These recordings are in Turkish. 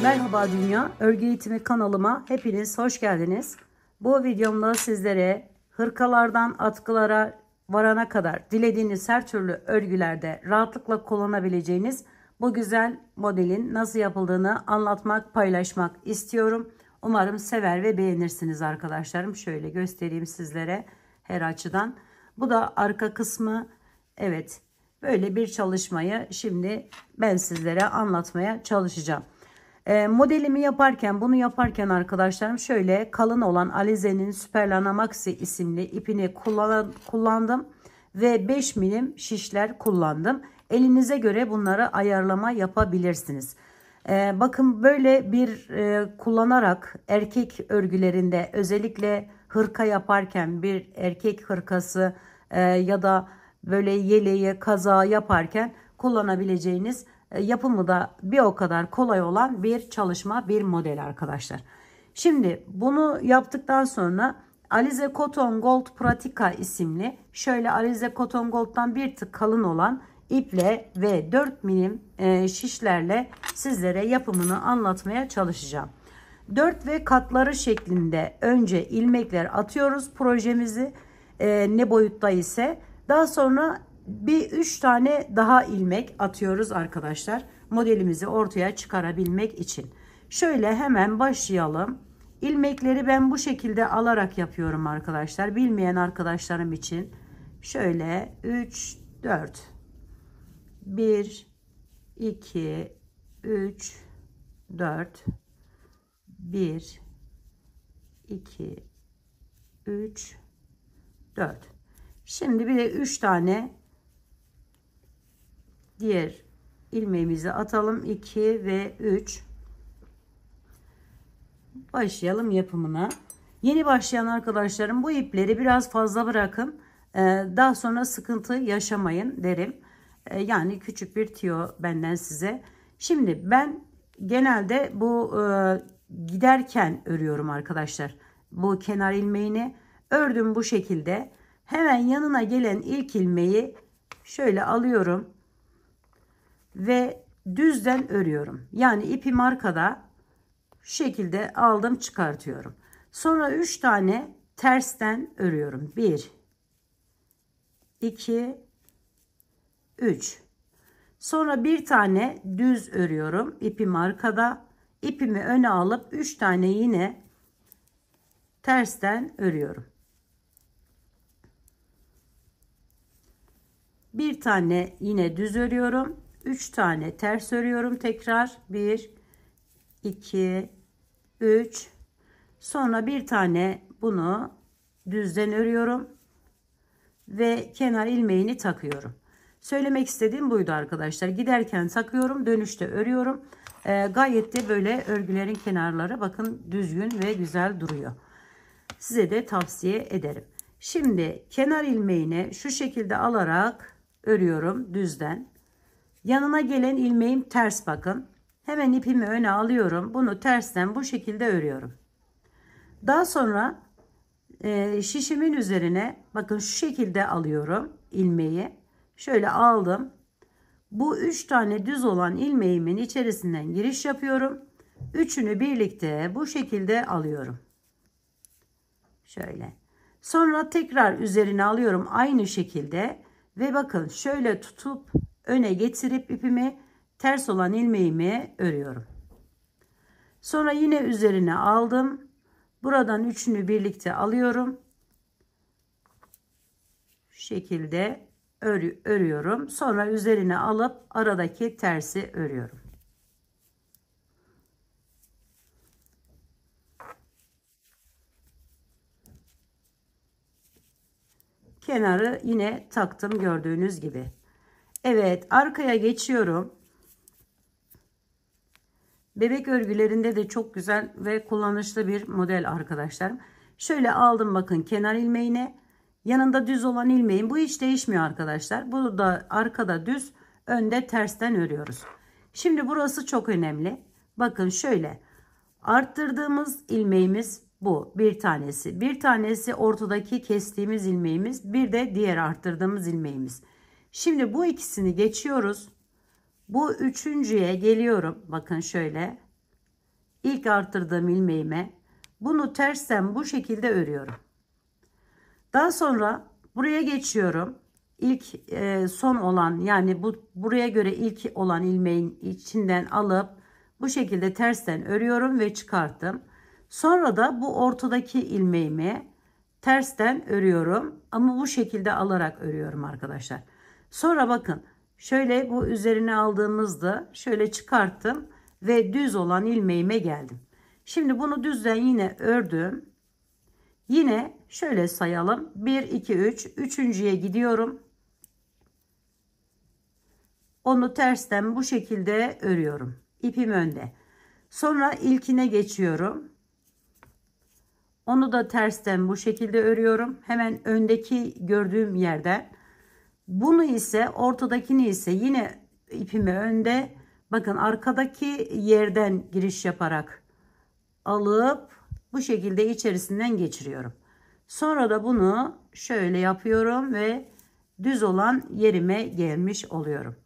Merhaba Dünya, Örgü Eğitimi kanalıma hepiniz hoş geldiniz. Bu videomda sizlere hırkalardan atkılara varana kadar dilediğiniz her türlü örgülerde rahatlıkla kullanabileceğiniz bu güzel modelin nasıl yapıldığını anlatmak, paylaşmak istiyorum. Umarım sever ve beğenirsiniz arkadaşlarım. Şöyle göstereyim sizlere her açıdan. Bu da arka kısmı. Evet, böyle bir çalışmayı şimdi ben sizlere anlatmaya çalışacağım. Modelimi yaparken, bunu yaparken arkadaşlarım şöyle kalın olan Alize'nin Superlana Maxi isimli ipini kullandım ve 5 milim şişler kullandım. Elinize göre bunları ayarlama yapabilirsiniz. Bakın böyle bir kullanarak erkek örgülerinde, özellikle hırka yaparken, bir erkek hırkası ya da böyle yeleği, kazağı yaparken kullanabileceğiniz, yapımı da bir o kadar kolay olan bir çalışma, bir model arkadaşlar. Şimdi bunu yaptıktan sonra Alize Cotton Gold Pratica isimli şöyle Alize Cotton Gold'dan bir tık kalın olan iple ve 4 milim şişlerle sizlere yapımını anlatmaya çalışacağım. 4 ve katları şeklinde önce ilmekler atıyoruz projemizi, ne boyutta ise daha sonra bir 3 tane daha ilmek atıyoruz arkadaşlar, modelimizi ortaya çıkarabilmek için. Şöyle hemen başlayalım. İlmekleri ben bu şekilde alarak yapıyorum arkadaşlar. Bilmeyen arkadaşlarım için şöyle 3 4 1 2 3 4 1 2 3 4. Şimdi bir de 3 tane diğer ilmeğimizi atalım. 2 ve 3. Başlayalım yapımına. Yeni başlayan arkadaşlarım bu ipleri biraz fazla bırakın. Daha sonra sıkıntı yaşamayın derim. Yani küçük bir tüyo benden size. Şimdi ben genelde bu giderken örüyorum arkadaşlar. Bu kenar ilmeğini ördüm bu şekilde. Hemen yanına gelen ilk ilmeği şöyle alıyorum ve düzden örüyorum. Yani ipim arkada, şu şekilde aldım çıkartıyorum. Sonra 3 tane tersten örüyorum. 1 2 3. Sonra bir tane düz örüyorum. İpim arkada. İpimi öne alıp 3 tane yine tersten örüyorum. Bir tane yine düz örüyorum. 3 tane ters örüyorum tekrar. 1 2 3. Sonra bir tane bunu düzden örüyorum ve kenar ilmeğini takıyorum. Söylemek istediğim buydu arkadaşlar. Giderken takıyorum, dönüşte örüyorum. Gayet de böyle örgülerin kenarları bakın düzgün ve güzel duruyor. Size de tavsiye ederim. Şimdi kenar ilmeğini şu şekilde alarak örüyorum düzden. Yanına gelen ilmeğim ters bakın. Hemen ipimi öne alıyorum. Bunu tersten bu şekilde örüyorum. Daha sonra şişimin üzerine bakın şu şekilde alıyorum ilmeği. Şöyle aldım. Bu 3 tane düz olan ilmeğimin içerisinden giriş yapıyorum. Üçünü birlikte bu şekilde alıyorum. Şöyle. Sonra tekrar üzerine alıyorum aynı şekilde ve bakın şöyle tutup öne getirip ipimi ters olan ilmeğimi örüyorum. Sonra yine üzerine aldım. Buradan üçünü birlikte alıyorum. Şu şekilde örüyorum. Sonra üzerine alıp aradaki tersi örüyorum. Kenarı yine taktım gördüğünüz gibi. Evet, arkaya geçiyorum. Bebek örgülerinde de çok güzel ve kullanışlı bir model arkadaşlar. Şöyle aldım bakın kenar ilmeğine. Yanında düz olan ilmeğin, bu hiç değişmiyor arkadaşlar. Bu da arkada düz, önde tersten örüyoruz. Şimdi burası çok önemli. Bakın şöyle arttırdığımız ilmeğimiz bu bir tanesi. Bir tanesi ortadaki kestiğimiz ilmeğimiz, bir de diğer arttırdığımız ilmeğimiz. Şimdi bu ikisini geçiyoruz. Bu üçüncüye geliyorum. Bakın şöyle ilk arttırdığım ilmeğime bunu tersten bu şekilde örüyorum. Daha sonra buraya geçiyorum. İlk son olan, yani buraya göre ilk olan ilmeğin içinden alıp bu şekilde tersten örüyorum ve çıkarttım. Sonra da bu ortadaki ilmeğimi tersten örüyorum ama bu şekilde alarak örüyorum arkadaşlar. Sonra bakın, şöyle bu üzerine aldığımızda şöyle çıkarttım ve düz olan ilmeğime geldim. Şimdi bunu düzden yine ördüm. Yine şöyle sayalım. 1 2 3. Üçüncüye gidiyorum. Onu tersten bu şekilde örüyorum. İpim önde. Sonra ilkine geçiyorum. Onu da tersten bu şekilde örüyorum. Hemen öndeki gördüğüm yerden. Bunu ise, ortadakini ise yine ipimi önde, bakın arkadaki yerden giriş yaparak alıp bu şekilde içerisinden geçiriyorum. Sonra da bunu şöyle yapıyorum ve düz olan yerime gelmiş oluyorum.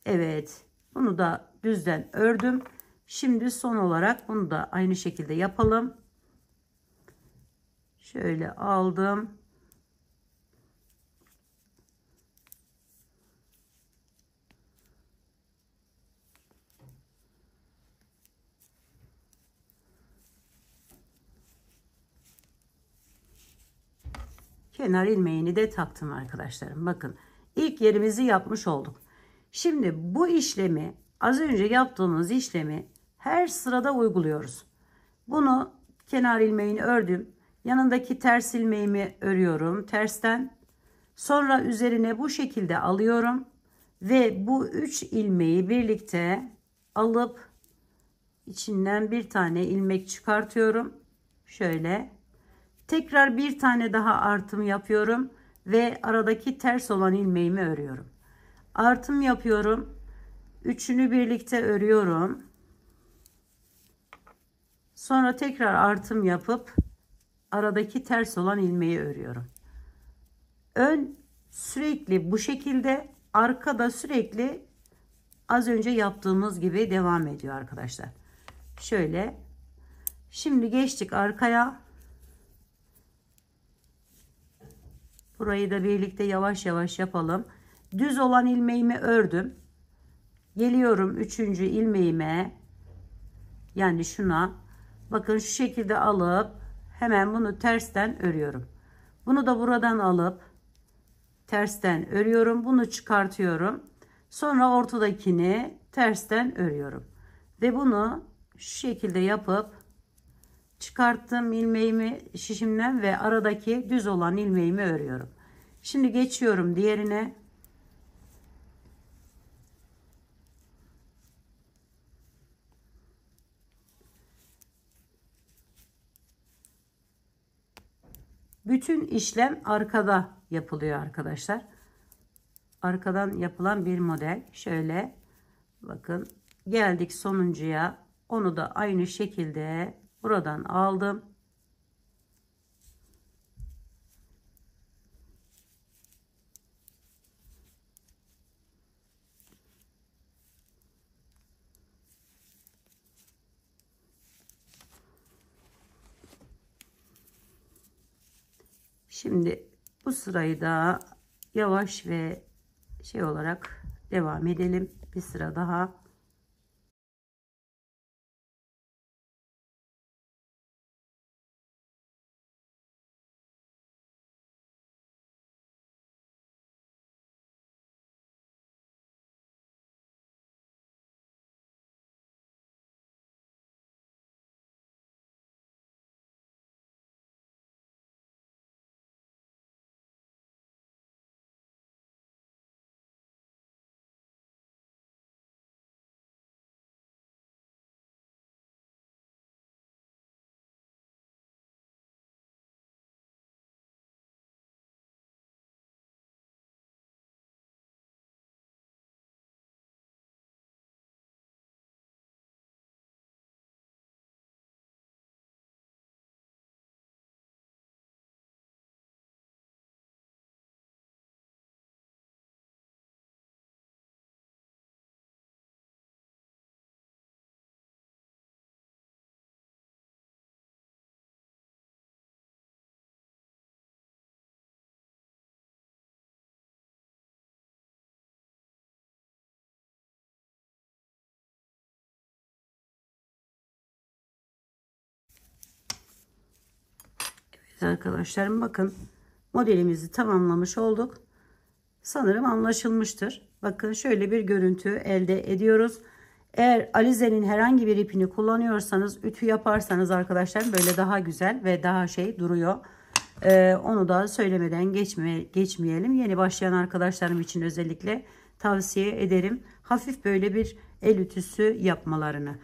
Evet, bunu da düzden ördüm. Şimdi son olarak bunu da aynı şekilde yapalım. Şöyle aldım. Kenar ilmeğini de taktım arkadaşlarım. Bakın, ilk yerimizi yapmış olduk. Şimdi bu işlemi, az önce yaptığımız işlemi her sırada uyguluyoruz. Bunu kenar ilmeğini ördüm. Yanındaki ters ilmeğimi örüyorum tersten. Sonra üzerine bu şekilde alıyorum ve bu 3 ilmeği birlikte alıp içinden bir tane ilmek çıkartıyorum. Şöyle. Tekrar bir tane daha artım yapıyorum ve aradaki ters olan ilmeğimi örüyorum. Artım yapıyorum. Üçünü birlikte örüyorum. Sonra tekrar artım yapıp aradaki ters olan ilmeği örüyorum. Ön sürekli bu şekilde, arkada sürekli az önce yaptığımız gibi devam ediyor arkadaşlar. Şöyle. Şimdi geçtik arkaya. Burayı da birlikte yavaş yavaş yapalım. Düz olan ilmeğimi ördüm. Geliyorum 3. ilmeğime. Yani şuna. Bakın şu şekilde alıp hemen bunu tersten örüyorum. Bunu da buradan alıp tersten örüyorum. Bunu çıkartıyorum. Sonra ortadakini tersten örüyorum. Ve bunu şu şekilde yapıp çıkarttığım ilmeğimi şişimden ve aradaki düz olan ilmeğimi örüyorum. Şimdi geçiyorum diğerine. Bütün işlem arkada yapılıyor arkadaşlar. Arkadan yapılan bir model. Şöyle bakın, geldik sonuncuya. Onu da aynı şekilde buradan aldım. Şimdi bu sırayı da yavaş ve şey olarak devam edelim. Bir sıra daha. Arkadaşlarım bakın, modelimizi tamamlamış olduk. Sanırım anlaşılmıştır. Bakın şöyle bir görüntü elde ediyoruz. Eğer alizenin herhangi bir ipini kullanıyorsanız, ütü yaparsanız arkadaşlar böyle daha güzel ve daha şey duruyor. Onu da söylemeden geçmeyelim. Yeni başlayan arkadaşlarım için özellikle tavsiye ederim. Hafif böyle bir el ütüsü yapmalarını.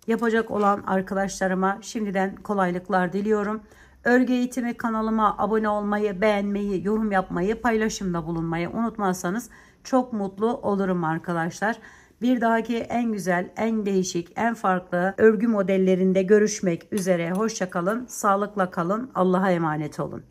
Yapacak olan arkadaşlarıma şimdiden kolaylıklar diliyorum. Örgü eğitimi kanalıma abone olmayı, beğenmeyi, yorum yapmayı, paylaşımda bulunmayı unutmazsanız çok mutlu olurum arkadaşlar. Bir dahaki en güzel, en değişik, en farklı örgü modellerinde görüşmek üzere. Hoşça kalın, sağlıkla kalın, Allah'a emanet olun.